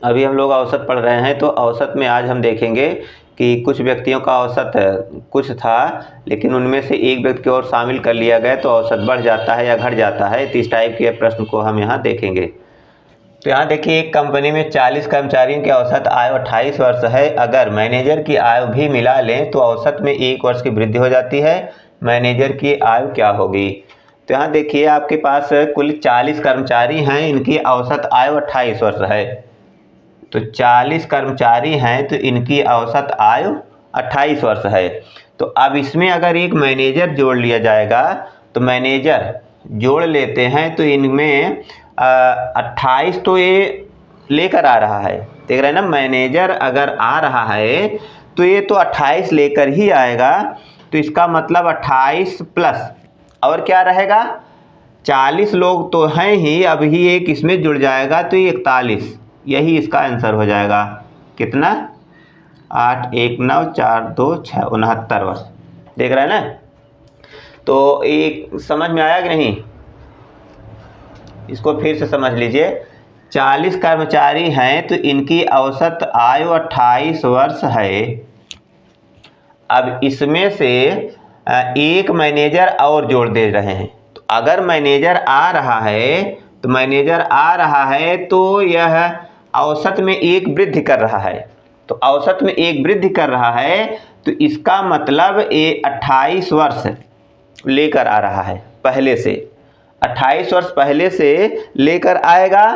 अभी हम लोग औसत पढ़ रहे हैं, तो औसत में आज हम देखेंगे कि कुछ व्यक्तियों का औसत कुछ था, लेकिन उनमें से एक व्यक्ति को और शामिल कर लिया गया तो औसत बढ़ जाता है या घट जाता है। तो इस टाइप के प्रश्न को हम यहाँ देखेंगे। तो यहाँ देखिए, एक कंपनी में 40 कर्मचारियों की औसत आयु 28 वर्ष है। अगर मैनेजर की आयु भी मिला लें तो औसत में 1 वर्ष की वृद्धि हो जाती है। मैनेजर की आयु क्या होगी? तो यहाँ देखिए, आपके पास कुल 40 कर्मचारी हैं, इनकी औसत आयु 28 वर्ष है। तो 40 कर्मचारी हैं तो इनकी औसत आयु 28 वर्ष है। तो अब इसमें अगर एक मैनेजर जोड़ लिया जाएगा, तो मैनेजर जोड़ लेते हैं तो इनमें 28 तो ये लेकर आ रहा है, देख रहे हैं ना। मैनेजर अगर आ रहा है तो ये तो 28 लेकर ही आएगा। तो इसका मतलब 28 प्लस और क्या रहेगा, 40 लोग तो हैं ही, अब ही एक इसमें जुड़ जाएगा तो ये 41, यही इसका आंसर हो जाएगा। कितना? 8 1 9 4 2 6 69 वर्ष, देख रहे हैं ना। तो एक समझ में आया कि नहीं? इसको फिर से समझ लीजिए। 40 कर्मचारी हैं तो इनकी औसत आयु 28 वर्ष है। अब इसमें से एक मैनेजर और जोड़ दे रहे हैं। तो अगर मैनेजर आ रहा है तो यह औसत में एक वृद्धि कर रहा है। तो औसत में एक वृद्धि कर रहा है तो इसका मतलब ये 28 वर्ष लेकर आ रहा है पहले से। 28 वर्ष पहले से लेकर आएगा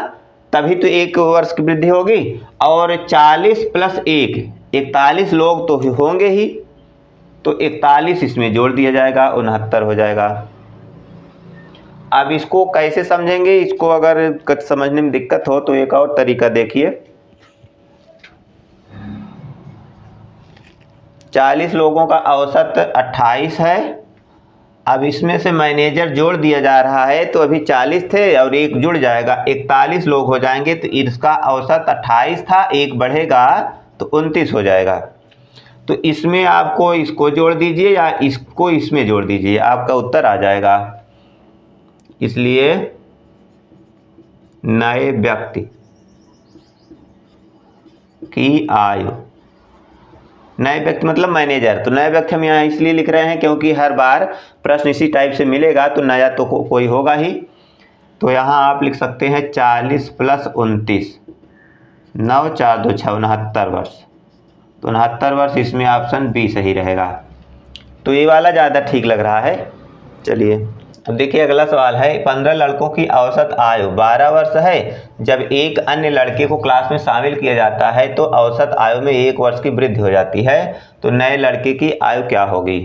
तभी तो 1 वर्ष की वृद्धि होगी। और 40 प्लस 1 41 लोग तो होंगे ही, तो 41 इसमें जोड़ दिया जाएगा, 69 हो जाएगा। अब इसको कैसे समझेंगे? इसको अगर समझने में दिक्कत हो तो एक और तरीका देखिए। 40 लोगों का औसत 28 है। अब इसमें से मैनेजर जोड़ दिया जा रहा है, तो अभी 40 थे और एक जुड़ जाएगा, 41 लोग हो जाएंगे। तो इसका औसत 28 था, एक बढ़ेगा तो 29 हो जाएगा। तो इसमें आपको इसको जोड़ दीजिए या इसको इसमें जोड़ दीजिए, आपका उत्तर आ जाएगा। इसलिए नए व्यक्ति की आयु, नए व्यक्ति मतलब मैनेजर, तो नए व्यक्ति हम यहाँ इसलिए लिख रहे हैं क्योंकि हर बार प्रश्न इसी टाइप से मिलेगा, तो नया तो कोई होगा ही। तो यहाँ आप लिख सकते हैं 40 प्लस 29, 9 4 2 6 69 वर्ष। तो 69 वर्ष, इसमें ऑप्शन बी सही रहेगा। तो ये वाला ज़्यादा ठीक लग रहा है। चलिए अब देखिए, अगला सवाल है। 15 लड़कों की औसत आयु 12 वर्ष है। जब एक अन्य लड़के को क्लास में शामिल किया जाता है तो औसत आयु में 1 वर्ष की वृद्धि हो जाती है। तो नए लड़के की आयु क्या होगी?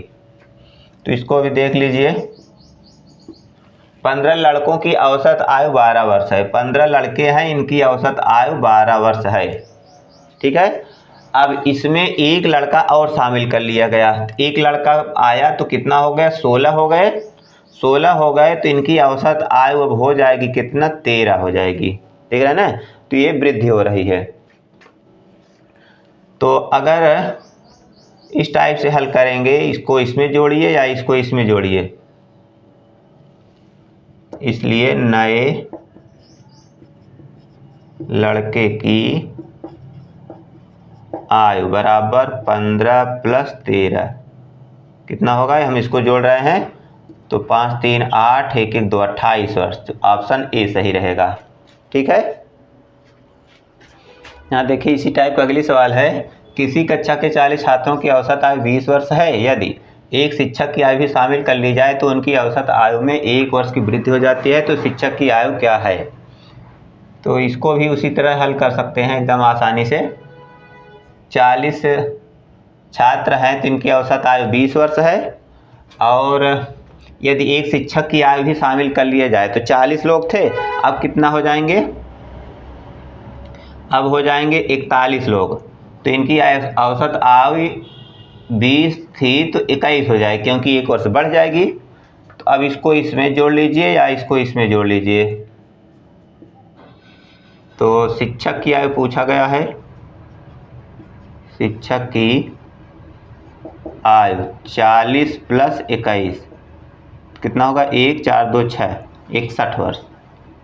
तो इसको भी देख लीजिए। 15 लड़कों की औसत आयु 12 वर्ष है। 15 लड़के हैं, इनकी औसत आयु 12 वर्ष है, ठीक है। अब इसमें एक लड़का और शामिल कर लिया गया। एक लड़का आया तो कितना हो गया? 16 हो गए। 16 हो गए तो इनकी औसत आयु अब हो जाएगी कितना? 13 हो जाएगी, देख रहे हैं ना। तो ये वृद्धि हो रही है। तो अगर इस टाइप से हल करेंगे, इसको इसमें जोड़िए या इसको इसमें जोड़िए। इसलिए नए लड़के की आयु बराबर 15 प्लस 13 कितना होगा? हम इसको जोड़ रहे हैं तो 5 3 8 1 1 2 28 वर्ष। तो ऑप्शन ए सही रहेगा, ठीक है। यहाँ देखिए, इसी टाइप का अगली सवाल है। किसी कक्षा के 40 छात्रों की औसत आयु 20 वर्ष है। यदि एक शिक्षक की आयु भी शामिल कर ली जाए तो उनकी औसत आयु में 1 वर्ष की वृद्धि हो जाती है। तो शिक्षक की आयु क्या है? तो इसको भी उसी तरह हल कर सकते हैं एकदम आसानी से। 40 छात्र हैं तो इनकी औसत आयु 20 वर्ष है, और यदि एक शिक्षक की आयु भी शामिल कर लिया जाए तो 40 लोग थे, अब कितना हो जाएंगे? अब हो जाएंगे 41 लोग। तो इनकी औसत आयु 20 थी तो 21 हो जाएगी, क्योंकि 1 वर्ष बढ़ जाएगी। तो अब इसको इसमें जोड़ लीजिए या इसको इसमें जोड़ लीजिए। तो शिक्षक की आयु पूछा गया है। शिक्षक की आयु 40 प्लस 21 कितना होगा? 1 4 2 6 61 वर्ष,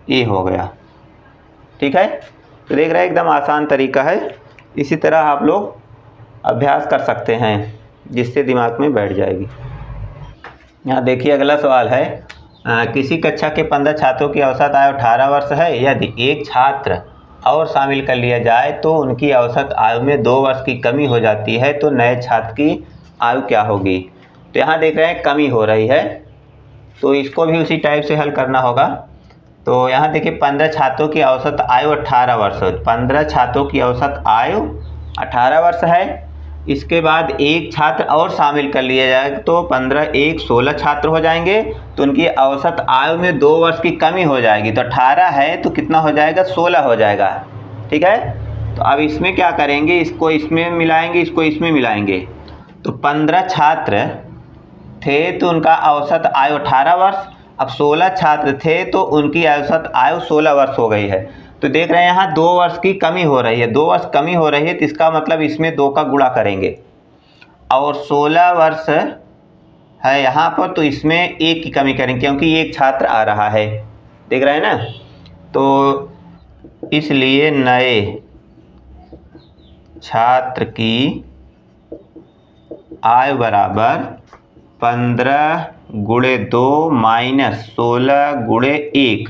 ये हो गया, ठीक है। तो देख रहे हैं एकदम आसान तरीका है। इसी तरह आप लोग अभ्यास कर सकते हैं जिससे दिमाग में बैठ जाएगी। यहाँ देखिए अगला सवाल है, किसी कक्षा के 15 छात्रों की औसत आयु 18 वर्ष है। यदि एक छात्र और शामिल कर लिया जाए तो उनकी औसत आयु में 2 वर्ष की कमी हो जाती है, तो नए छात्र की आयु क्या होगी। तो यहाँ देख रहे हैं कमी हो रही है, तो इसको भी उसी टाइप से हल करना होगा। तो यहाँ देखिए 15 छात्रों की औसत आयु 18 वर्ष है। 15 छात्रों की औसत आयु 18 वर्ष है। इसके बाद एक छात्र और शामिल कर लिया जाए तो 15 एक 16 छात्र हो जाएंगे, तो उनकी औसत आयु में 2 वर्ष की कमी हो जाएगी। तो 18 है तो कितना हो जाएगा, 16 हो जाएगा। ठीक है, तो अब इसमें क्या करेंगे, इसको इसमें मिलाएंगे, इसको इसमें मिलाएंगे। तो 15 छात्र थे तो उनका औसत आयु 18 वर्ष। अब 16 छात्र थे तो उनकी औसत आयु 16 वर्ष हो गई है। तो देख रहे हैं यहाँ 2 वर्ष की कमी हो रही है, 2 वर्ष कमी हो रही है, तो इसका मतलब इसमें 2 का गुणा करेंगे और 16 वर्ष है यहाँ पर, तो इसमें 1 की कमी करेंगे क्योंकि एक छात्र आ रहा है। देख रहे हैं ना, तो इसलिए नए छात्र की आयु बराबर 15 गुणे 2 माइनस 16 गुणे 1।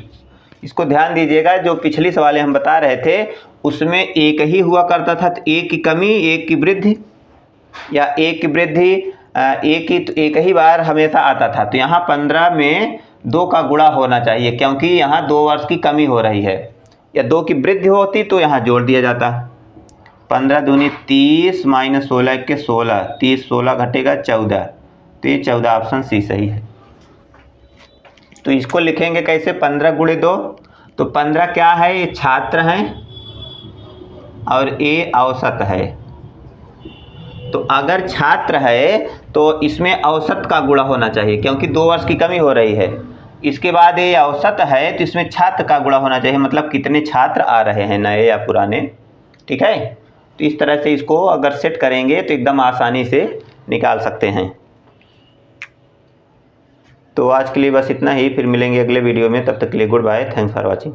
इसको ध्यान दीजिएगा, जो पिछली सवाल हम बता रहे थे उसमें एक ही हुआ करता था, तो एक की कमी एक की वृद्धि, या एक की वृद्धि एक ही बार हमेशा आता था। तो यहाँ 15 में 2 का गुणा होना चाहिए क्योंकि यहाँ 2 वर्ष की कमी हो रही है, या 2 की वृद्धि होती तो यहाँ जोड़ दिया जाता। 15 दूनी 30 माइनस 16 के 16, 30 16 घटेगा 14, तो ये 14 ऑप्शन सी सही है। तो इसको लिखेंगे कैसे, 15 गुणे 2, तो 15 क्या है, ये छात्र हैं और ये औसत है। तो अगर छात्र है तो इसमें औसत का गुणा होना चाहिए क्योंकि 2 वर्ष की कमी हो रही है। इसके बाद ये औसत है तो इसमें छात्र का गुणा होना चाहिए, मतलब कितने छात्र आ रहे हैं, नए या पुराने। ठीक है, तो इस तरह से इसको अगर सेट करेंगे तो एकदम आसानी से निकाल सकते हैं। तो आज के लिए बस इतना ही, फिर मिलेंगे अगले वीडियो में। तब तक के लिए goodbye, thanks for watching.